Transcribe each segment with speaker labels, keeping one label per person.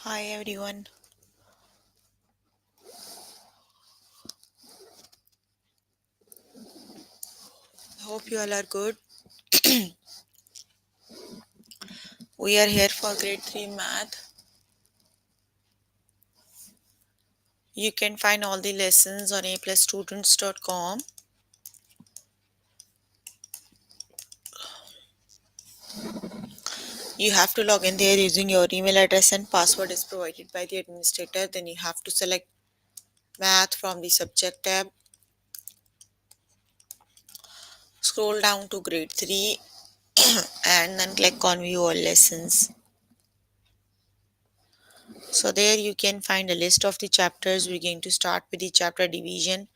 Speaker 1: Hi everyone. Hope you all are good. We are here for grade 3 math. You can find all the lessons on aplusstudents.com. You have to log in there using your email address and password is provided by the administrator. Then you have to select math from the subject tab. Scroll down to grade 3 and then click on view all lessons. So there you can find a list of the chapters. We're going to start with the chapter division.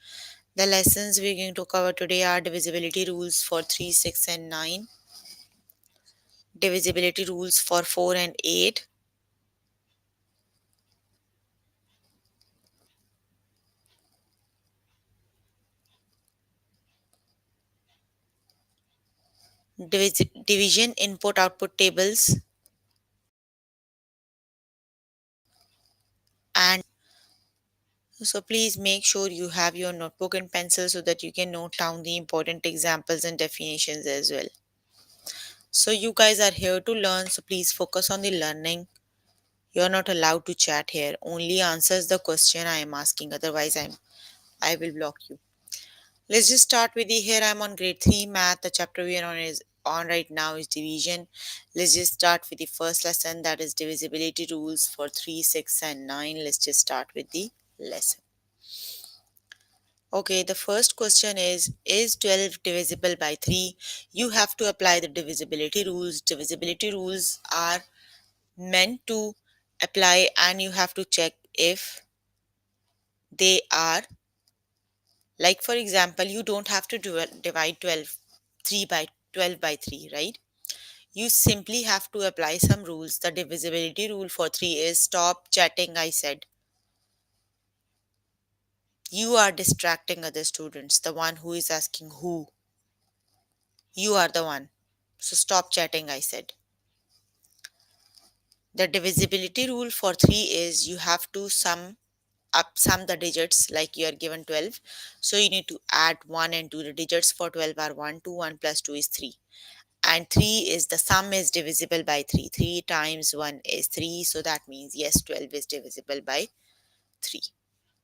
Speaker 1: The lessons we're going to cover today are divisibility rules for 3, 6 and 9. Divisibility rules for 4 and 8, division input output tables, and so please make sure you have your notebook and pencil so that you can note down the important examples and definitions as well. So you guys are here to learn, so please focus on the learning. You're not allowed to chat here. Only answers the question I am asking, otherwise I will block you. Let's just start with the here I'm on grade 3 math. The chapter we are on right now is division. Let's just start with the first lesson, that is divisibility rules for 3, 6 and 9. Let's just start with the lesson. Okay, the first question is 12 divisible by 3? You have to apply the divisibility rules. Divisibility rules are meant to apply and you have to check if they are, like for example, you don't have to divide 3 by 12 by 3, right? You simply have to apply some rules. The divisibility rule for 3 is stop chatting, I said. You are distracting other students, the one who is asking who. You are the one. So stop chatting, I said. The divisibility rule for 3 is you have to sum the digits, like you are given 12. So you need to add 1 and 2. The digits for 12 are 1, 2, 1 plus 2 is 3. And 3 is the sum is divisible by 3. 3 times 1 is 3. So that means yes, 12 is divisible by 3,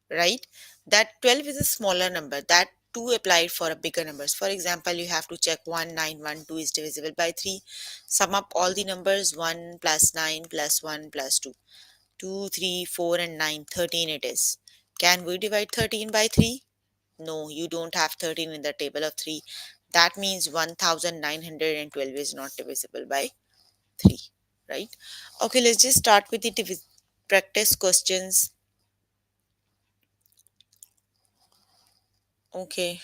Speaker 1: right? That 12 is a smaller number. That 2 applied for a bigger numbers. For example, you have to check 1, 9, 1, 2 is divisible by 3. Sum up all the numbers, 1 plus 9 plus 1 plus 2. 2, 3, 4 and 9, 13 it is. Can we divide 13 by 3? No, you don't have 13 in the table of 3. That means 1912 is not divisible by 3, right? Okay, let's just start with the practice questions. Okay,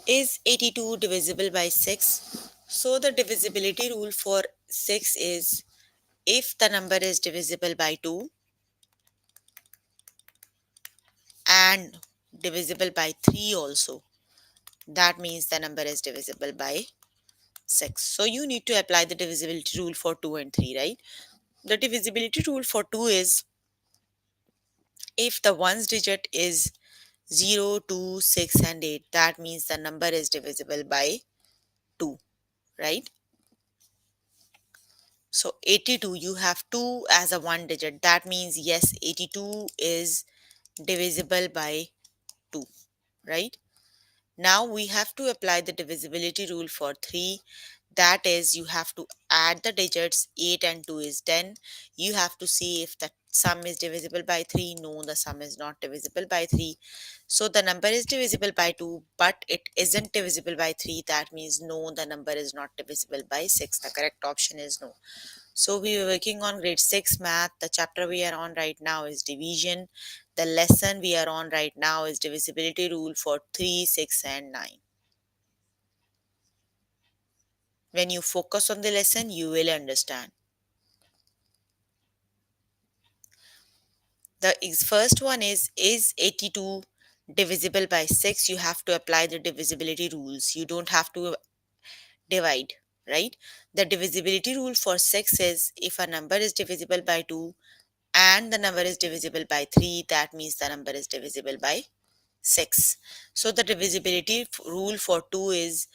Speaker 1: is 82 divisible by 6? So the divisibility rule for 6 is if the number is divisible by 2 and divisible by 3 also, that means the number is divisible by 6. So you need to apply the divisibility rule for 2 and 3, right? The divisibility rule for 2 is if the ones digit is 0, 2, 6 and 8, that means the number is divisible by 2, right? So 82, you have 2 as a one digit. That means yes, 82 is divisible by 2, right? Now we have to apply the divisibility rule for 3. That is, you have to add the digits. 8 and 2 is 10. You have to see if the sum is divisible by 3. No, the sum is not divisible by 3. So the number is divisible by 2, but it isn't divisible by 3. That means no, the number is not divisible by 6. The correct option is no. So we were working on grade 6 math. The chapter we are on right now is division. The lesson we are on right now is divisibility rule for 3, 6 and 9. When you focus on the lesson, you will understand. The first one is 82 divisible by 6? You have to apply the divisibility rules. You don't have to divide. right? The divisibility rule for 6 is if a number is divisible by 2 and the number is divisible by 3, that means the number is divisible by 6. So the divisibility rule for 2 is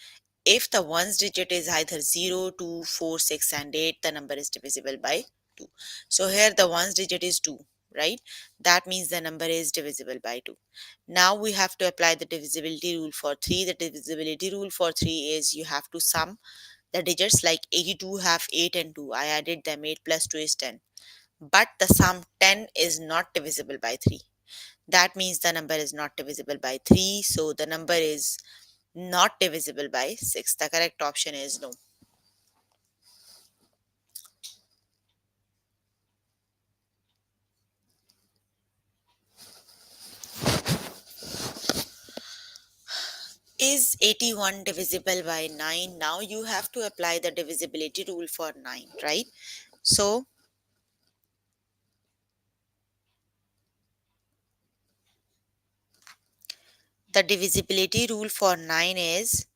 Speaker 1: if the ones digit is either 0, 2, 4, 6, and 8, the number is divisible by 2. So here the ones digit is 2, right? That means the number is divisible by 2. Now we have to apply the divisibility rule for 3. The divisibility rule for 3 is you have to sum the digits, like 82 have 8 and 2. I added them, 8 plus 2 is 10. But the sum 10 is not divisible by 3. That means the number is not divisible by 3. So the number is not divisible by 6. The correct option is no. Is 81 divisible by 9? Now you have to apply the divisibility rule for 9, right? So the divisibility rule for 9 is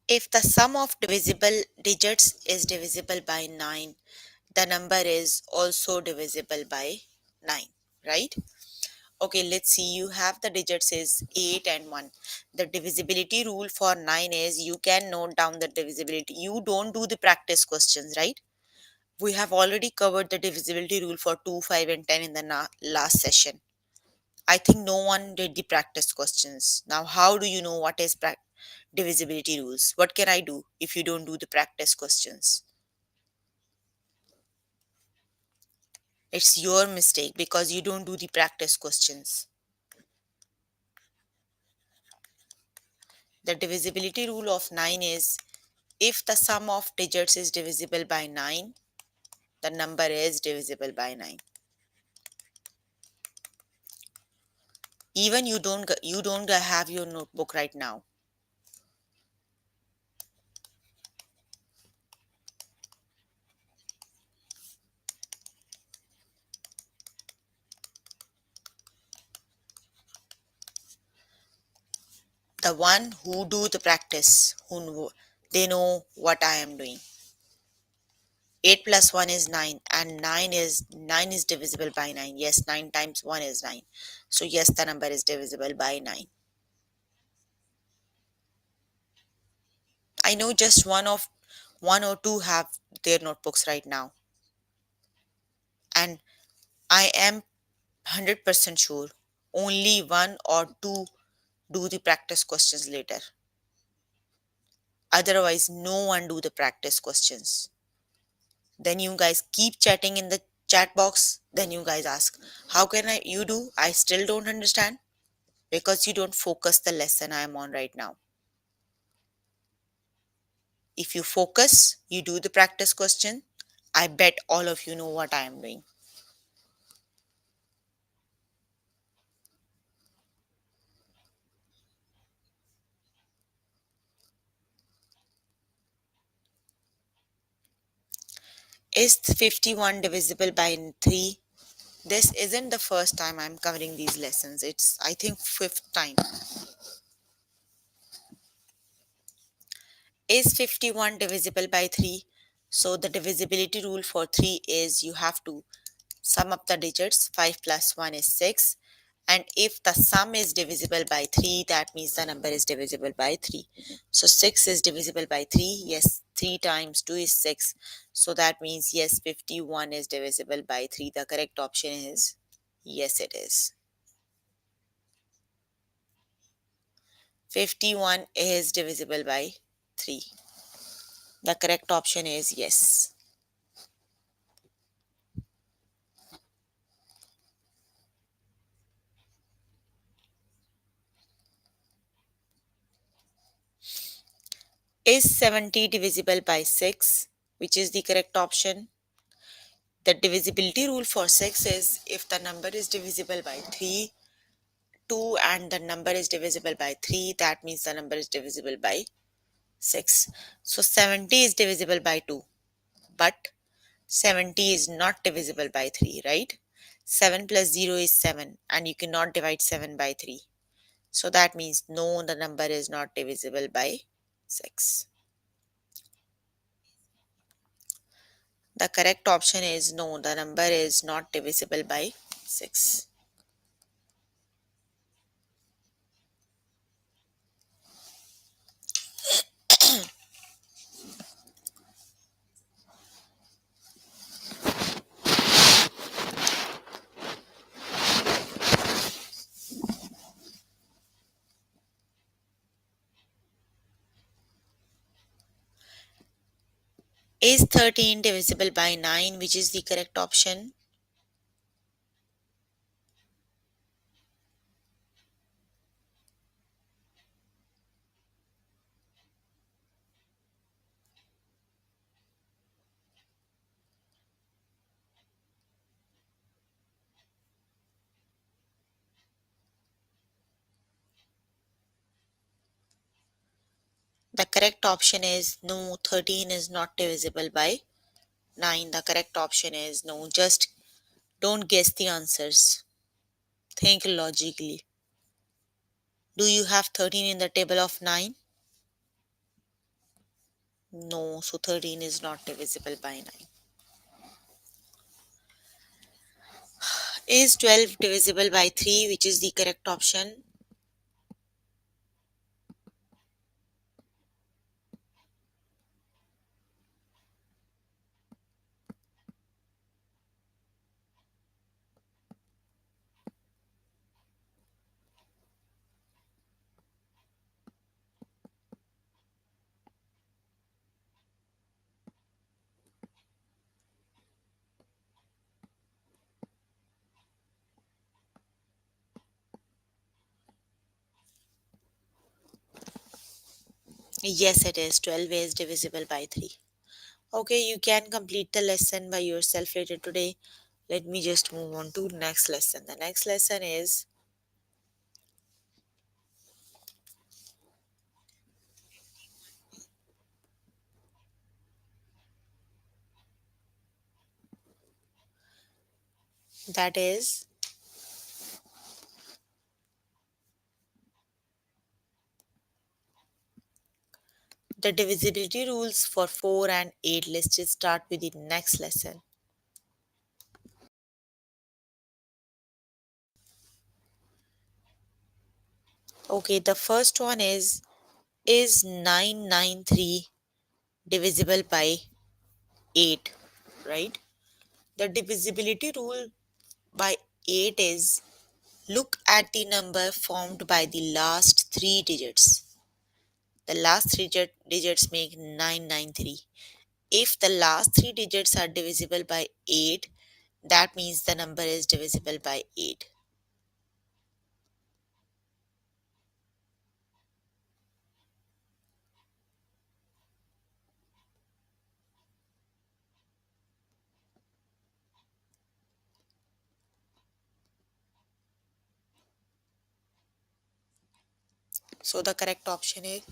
Speaker 1: if the sum of divisible digits is divisible by 9, the number is also divisible by 9, right? Okay, let's see. You have the digits is 8 and 1. The divisibility rule for 9 is you can note down the divisibility. You don't do the practice questions, right? We have already covered the divisibility rule for 2, 5, and 10 in the last session. I think no one did the practice questions. Now, how do you know what is divisibility rules? What can I do if you don't do the practice questions? It's your mistake because you don't do the practice questions. The divisibility rule of 9 is if the sum of digits is divisible by 9, the number is divisible by 9. Even you don't have your notebook right now. The one who do the practice, they know what I am doing. 8 plus 1 is 9 and 9 is divisible by 9. Yes, 9 times 1 is 9. So yes, the number is divisible by 9. I know just one or two have their notebooks right now, and I am 100% sure only one or two do the practice questions later. Otherwise, no one do the practice questions. Then you guys keep chatting in the chat box. Then you guys ask, how can you do? I still don't understand because you don't focus the lesson I am on right now. If you focus, you do the practice question. I bet all of you know what I am doing. Is 51 divisible by 3? This isn't the first time I'm covering these lessons. It's, I think, fifth time. Is 51 divisible by 3? So the divisibility rule for 3 is you have to sum up the digits. 5 plus 1 is 6. And if the sum is divisible by 3, that means the number is divisible by 3. So 6 is divisible by 3. Yes, 3 times 2 is 6. So that means yes, 51 is divisible by 3. The correct option is yes, it is. 51 is divisible by 3. The correct option is yes. Is 70 divisible by 6? Which is the correct option? The divisibility rule for 6 is if the number is divisible by 3, 2 and the number is divisible by 3, that means the number is divisible by 6. So 70 is divisible by 2, but 70 is not divisible by 3, right? 7 plus 0 is 7, and you cannot divide 7 by 3. So that means no, the number is not divisible by 6. The correct option is no, the number is not divisible by 6. Is 13 divisible by 9, which is the correct option? The correct option is no, 13 is not divisible by 9. The correct option is no. Just don't guess the answers. Think logically. Do you have 13 in the table of 9? No, so 13 is not divisible by 9. Is 12 divisible by 3, which is the correct option? Yes, it is. 12 is divisible by 3. Okay, you can complete the lesson by yourself later today. Let me just move on to next lesson. The next lesson is that is the divisibility rules for 4 and 8. Let's just start with the next lesson. Okay, the first one is 993 divisible by 8, right? The divisibility rule by 8 is look at the number formed by the last three digits. The last three digits make 993. If the last three digits are divisible by 8, that means the number is divisible by 8. So the correct option is,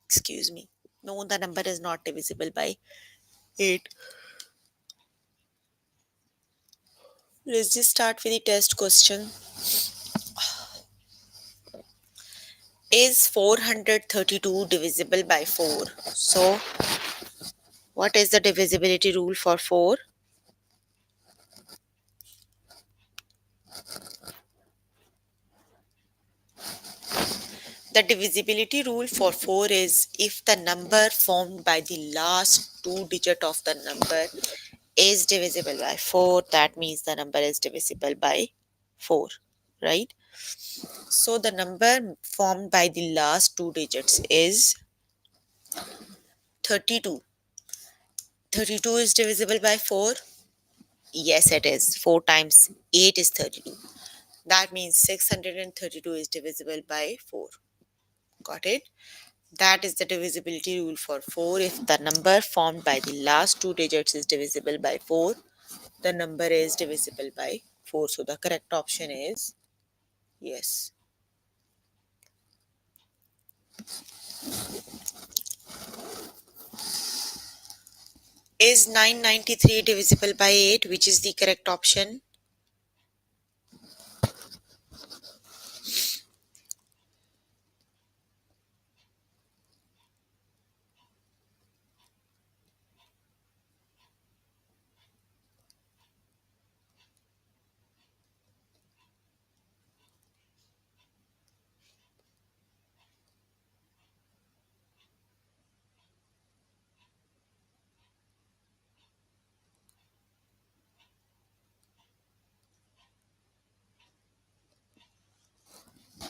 Speaker 1: excuse me, no, the number is not divisible by 8. Let's just start with the test question. Is 432 divisible by 4? So, what is the divisibility rule for 4? The divisibility rule for 4 is if the number formed by the last two digit of the number is divisible by 4, that means the number is divisible by 4, right? So the number formed by the last two digits is 32. 32 is divisible by 4? Yes, it is. 4 times 8 is 32. That means 632 is divisible by 4. Got it? That is the divisibility rule for 4. If the number formed by the last two digits is divisible by 4, the number is divisible by 4. So the correct option is yes. Is 993 divisible by 8, which is the correct option?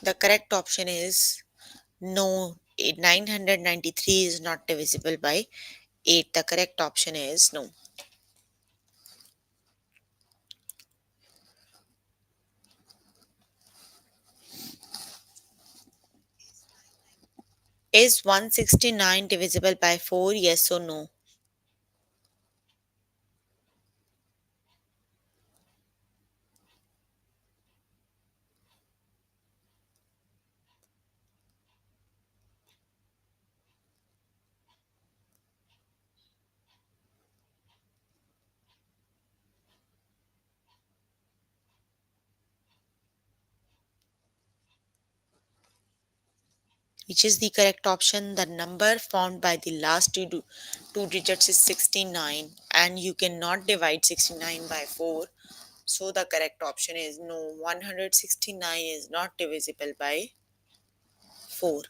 Speaker 1: The correct option is no. 993 is not divisible by 8. The correct option is no. Is 169 divisible by 4? Yes or no? Which is the correct option? The number formed by the last two digits is 69, and you cannot divide 69 by 4. So the correct option is no. 169 is not divisible by 4.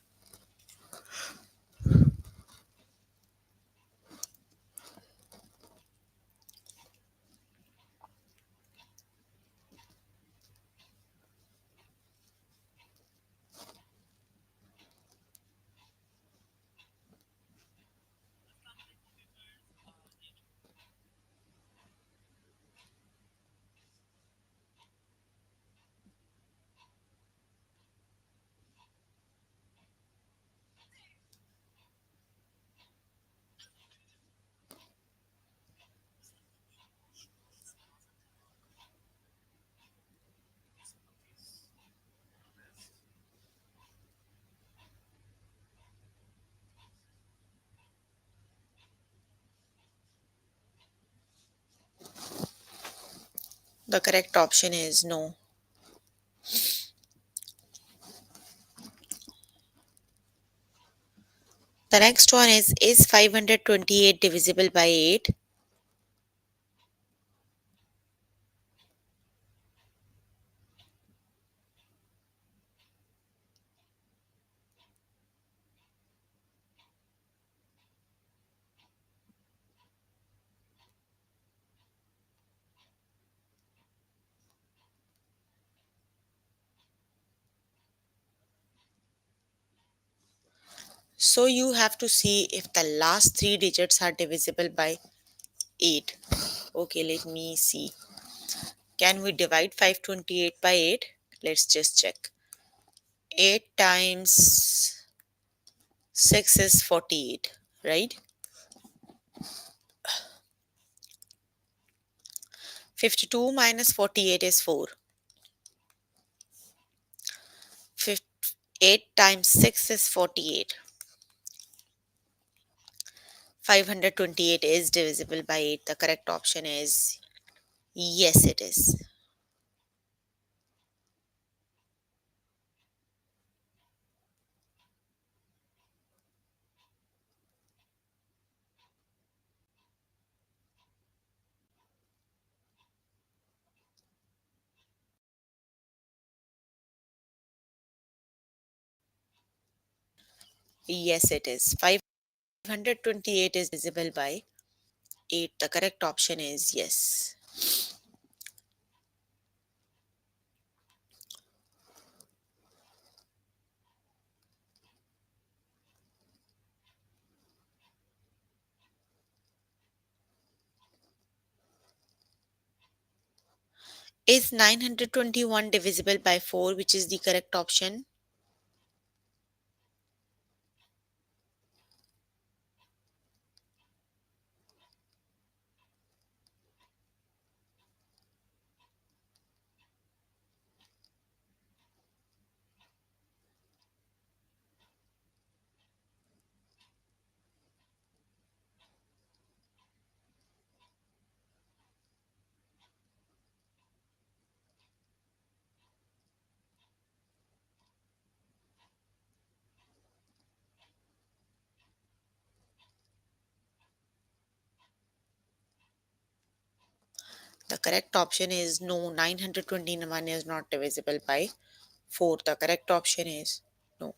Speaker 1: The correct option is no. The next one is 528 divisible by 8? So you have to see if the last three digits are divisible by 8. Okay, let me see. Can we divide 528 by 8? Let's just check. 8 times 6 is 48, right? 52 minus 48 is 4. 8 times 6 is 48. 528 is divisible by 8. The correct option is yes, it is. Yes, it is. 528 is divisible by 8. The correct option is yes. Is 921 divisible by 4, which is the correct option? The correct option is no, 921 is not divisible by 4. The correct option is no.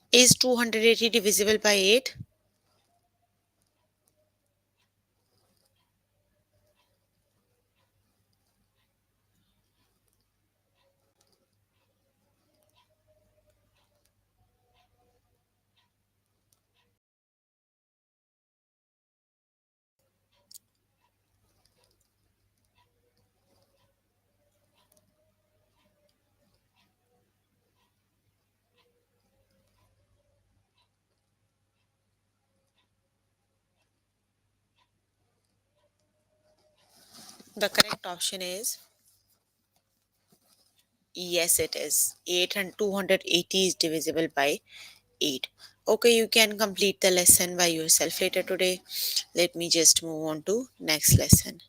Speaker 1: Is 280 divisible by 8? The correct option is yes, it is. 8 and 280 is divisible by 8. Okay, you can complete the lesson by yourself later today. Let me just move on to next lesson.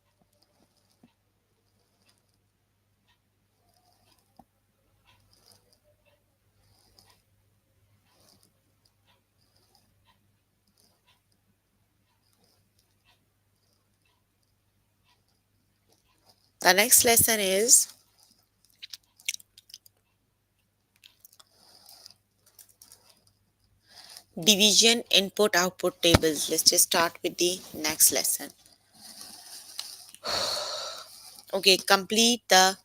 Speaker 1: The next lesson is division input output tables. Let's just start with the next lesson. Okay, complete the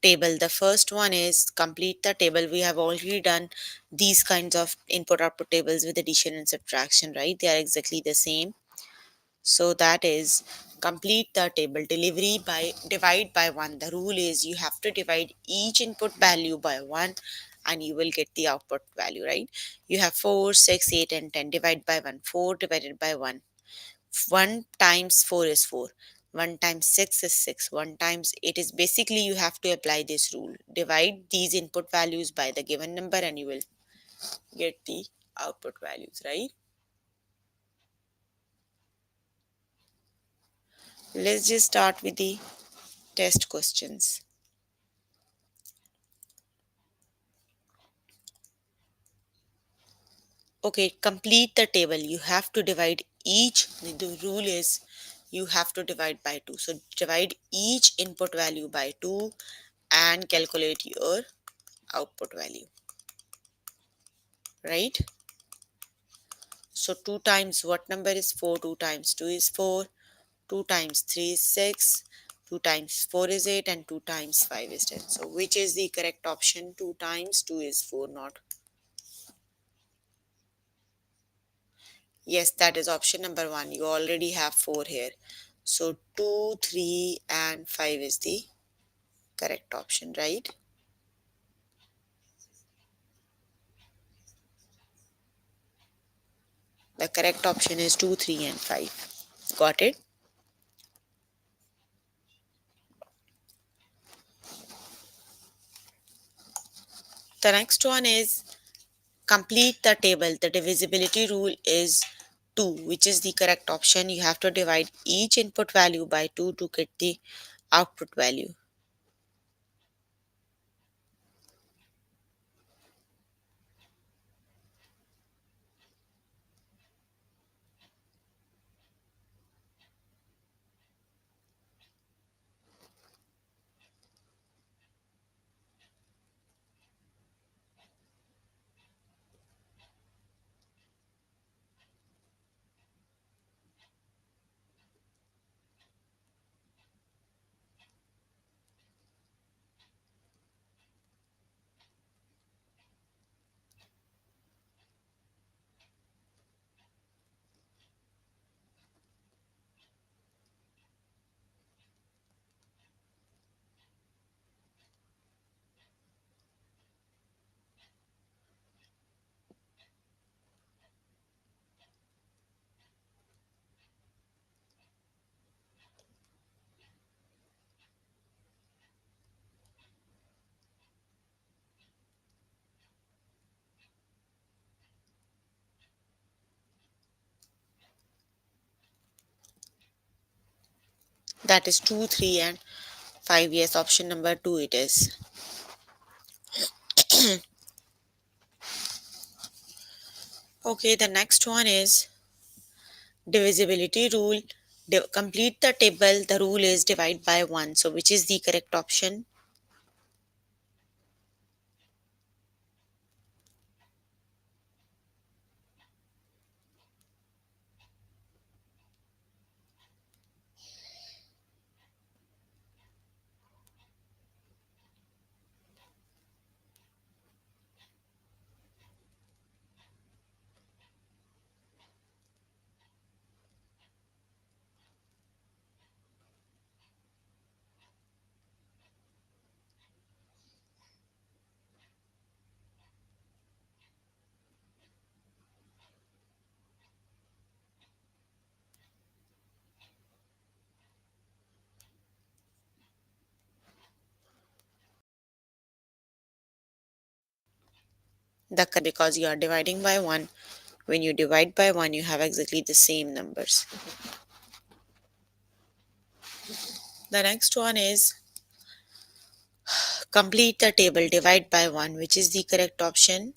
Speaker 1: table. The first one is complete the table. We have already done these kinds of input output tables with addition and subtraction, right? They are exactly the same. So that is complete the table. Delivery by divide by 1. The rule is you have to divide each input value by 1 and you will get the output value, right? You have 4, 6, 8 and 10. Divide by 1. 4 divided by 1. 1 times 4 is 4. 1 times 6 is 6. 1 times 8 is basically you have to apply this rule. Divide these input values by the given number and you will get the output values, right? Let's just start with the test questions. Okay, complete the table. You have to divide each, the rule is you have to divide by 2. So divide each input value by 2 and calculate your output value, right? So 2 times what number is 4? 2 times 2 is 4. 2 times 3 is 6. 2 times 4 is 8 and 2 times 5 is 10. So which is the correct option? 2 times 2 is 4, not. Yes, that is option number 1. You already have 4 here. So 2, 3 and 5 is the correct option, right? The correct option is 2, 3 and 5. Got it? The next one is complete the table. The divisibility rule is 2, which is the correct option. You have to divide each input value by 2 to get the output value. That is 2, 3 and 5. Yes, option number 2 it is. Okay, the next one is divisibility rule. Complete the table. The rule is divide by 1. So which is the correct option? Because you are dividing by 1. When you divide by 1, you have exactly the same numbers. The next one is complete the table. Divide by 1. Which is the correct option?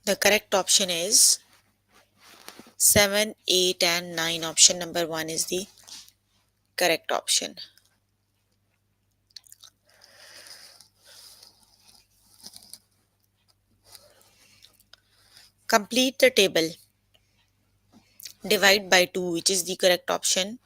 Speaker 1: The correct option is 7, 8 and 9. Option number 1 is the correct option. Complete the table. Divide by 2. Which is the correct option?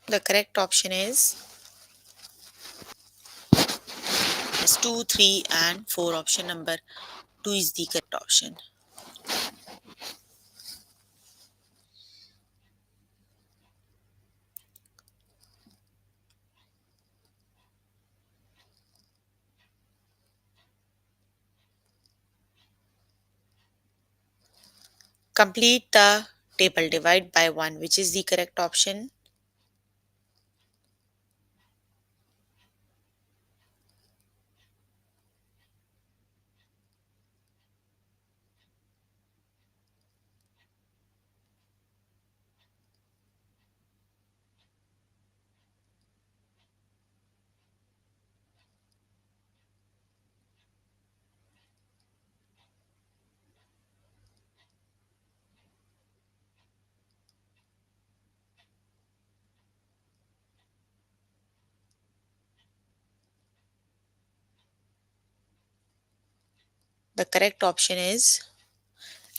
Speaker 1: The correct option is 2, 3 and 4. Option number 2 is the correct option. Complete the table. Divide by 1. Which is the correct option? The correct option is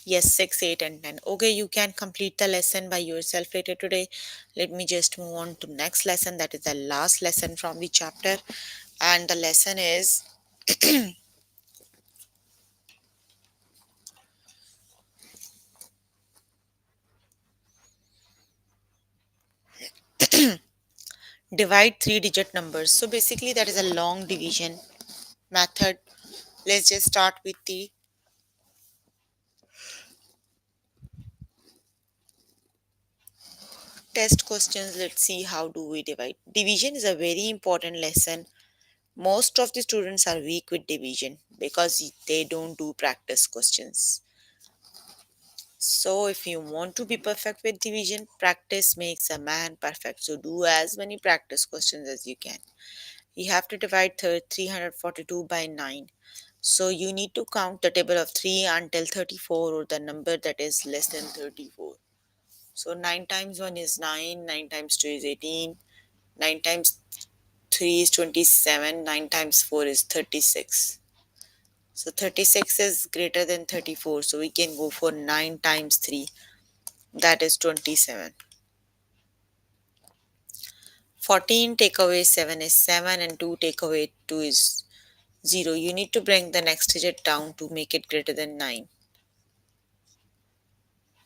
Speaker 1: yes, 6, 8 and 10. Okay, you can complete the lesson by yourself later today. Let me just move on to next lesson. That is the last lesson from the chapter. And the lesson is divide 3-digit numbers. So basically that is a long division method. Let's just start with the test questions, let's see how do we divide. Division is a very important lesson. Most of the students are weak with division because they don't do practice questions. So if you want to be perfect with division, practice makes a man perfect. So do as many practice questions as you can. You have to divide 342 by 9. So you need to count the table of 3 until 34 or the number that is less than 34. So 9 times 1 is 9, 9 times 2 is 18, 9 times 3 is 27, 9 times 4 is 36. So 36 is greater than 34, so we can go for 9 times 3, that is 27. 14 take away 7 is 7 and 2 take away 2 is 0. You need to bring the next digit down to make it greater than 9.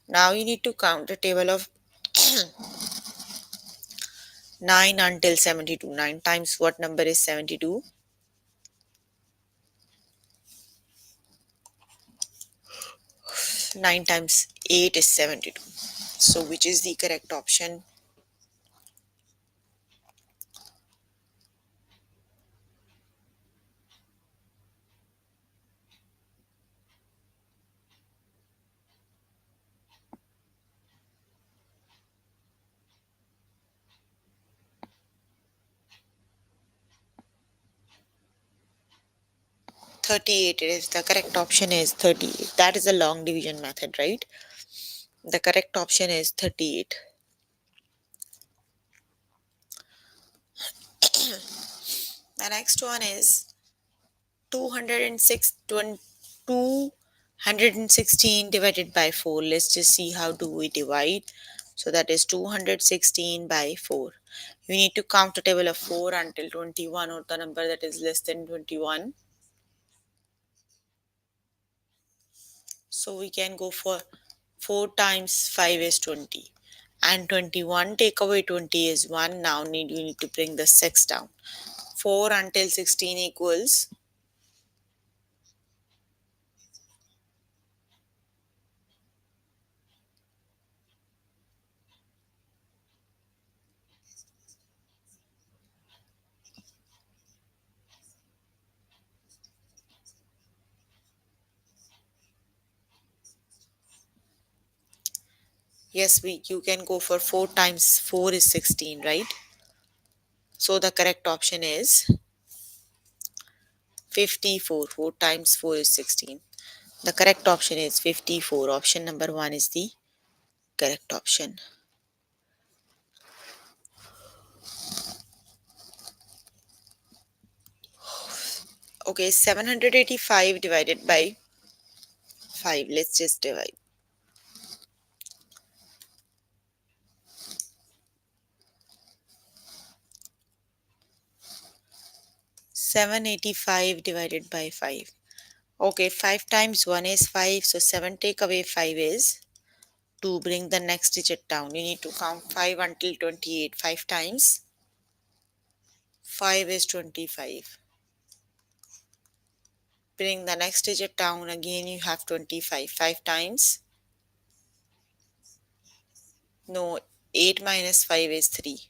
Speaker 1: Now you need to count the table of 9 until 72. 9 times what number is 72? 9 times 8 is 72. So which is the correct option? 38. It is the correct option is 38. That is a long division method, right? The correct option is 38. The next one is 206 216 divided by 4. Let's just see how do we divide. So that is 216 by 4. You need to count a table of 4 until 21 or the number that is less than 21. So we can go for 4 times 5 is 20. And 21 take away 20 is 1. Now you need to bring the 6 down. 4 until 16 equals, yes, you can go for 4 times 4 is 16, right? So the correct option is 54. 4 times 4 is 16. The correct option is 54. Option number 1 is the correct option. Okay, 785 divided by 5. Let's just divide. 785 divided by 5. Okay, 5 times 1 is 5. So 7 take away 5 is 2. Bring the next digit down. You need to count 5 until 28. 5 times 5 is 25. Bring the next digit down. Again, you have 25. 5 times, no, 8 minus 5 is 3.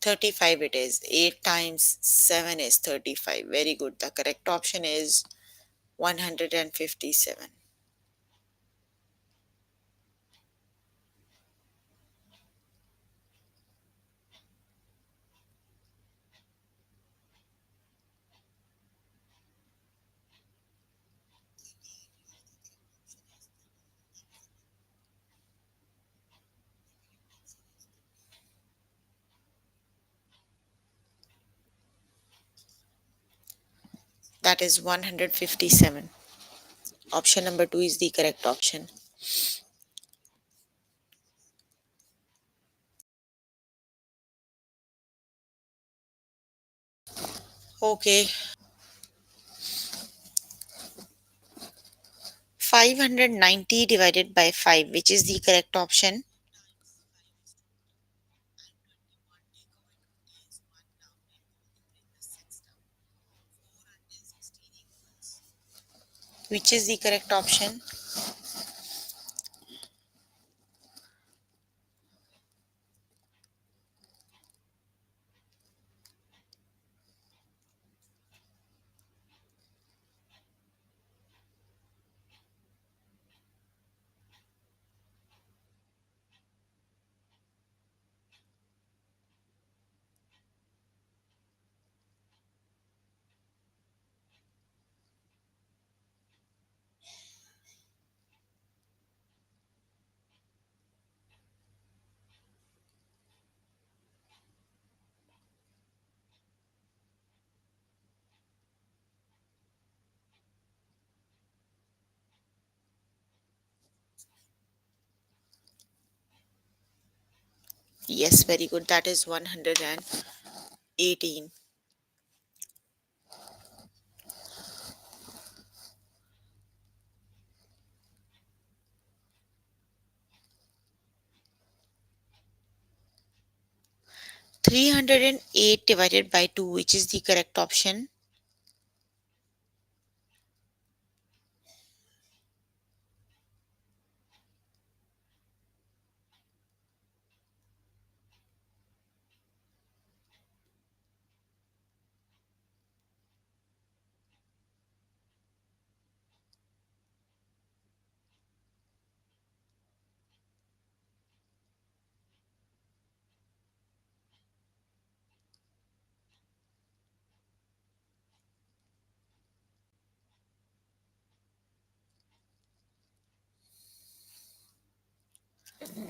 Speaker 1: 35 it is. 8 times 7 is 35. Very good. The correct option is 157. That is 157. Option number 2 is the correct option. Okay. 590 divided by 5, which is the correct option? Which is the correct option? Yes, very good. That is 118. 308 divided by 2, which is the correct option.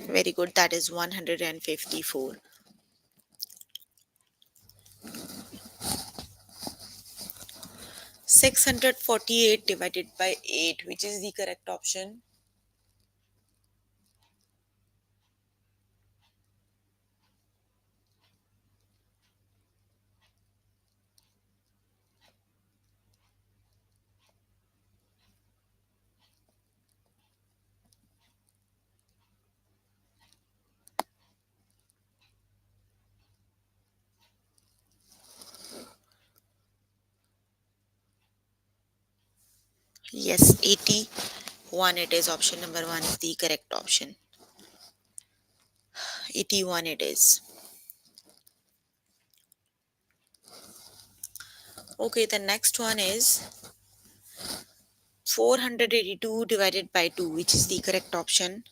Speaker 1: Very good. That is 154. 648 divided by 8, which is the correct option. Yes, 81 it is. Option number 1 is the correct option. 81 it is. Okay, the next one is 482 divided by 2, which is the correct option.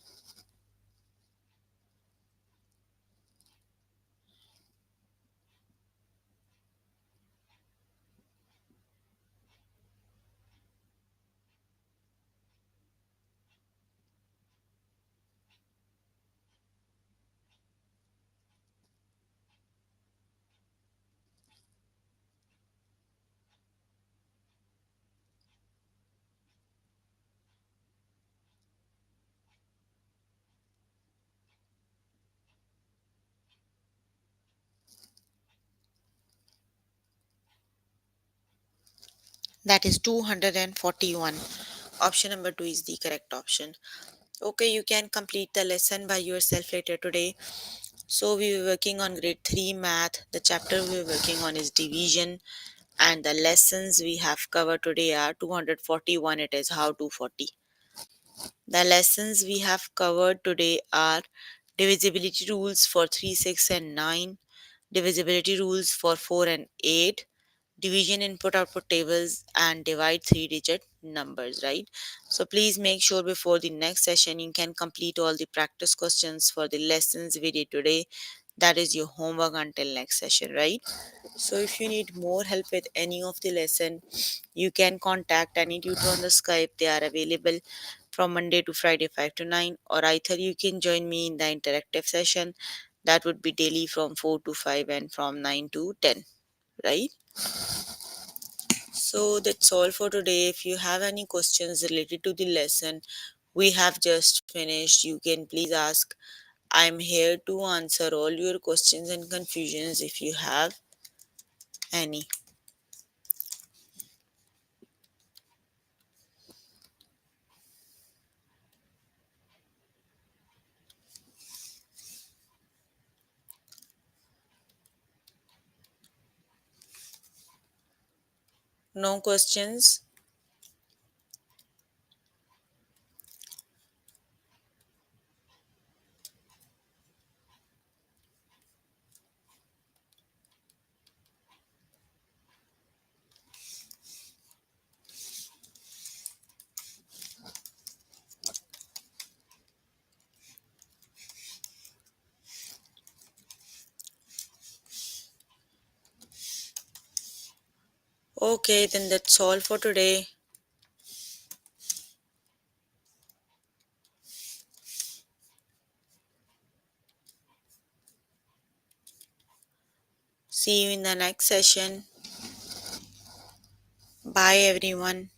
Speaker 1: That is 241. Option number 2 is the correct option. Okay, you can complete the lesson by yourself later today. So we were working on grade 3 math. The chapter we were working on is division, and the lessons we have covered today are 241. It is how to 40. The lessons we have covered today are divisibility rules for 3, 6 and 9, divisibility rules for 4 and 8, division input output tables, and divide 3-digit numbers, right? So please make sure before the next session you can complete all the practice questions for the lessons we did today. That is your homework until next session, right? So if you need more help with any of the lesson, you can contact any tutor on the Skype. They are available from Monday to Friday 5 to 9, or either you can join me in the interactive session. That would be daily from 4 to 5 and from 9 to 10, right? So that's all for today. If you have any questions related to the lesson we have just finished, you can please ask. I'm here to answer all your questions and confusions if you have any. No questions? Okay, then that's all for today. See you in the next session. Bye, everyone.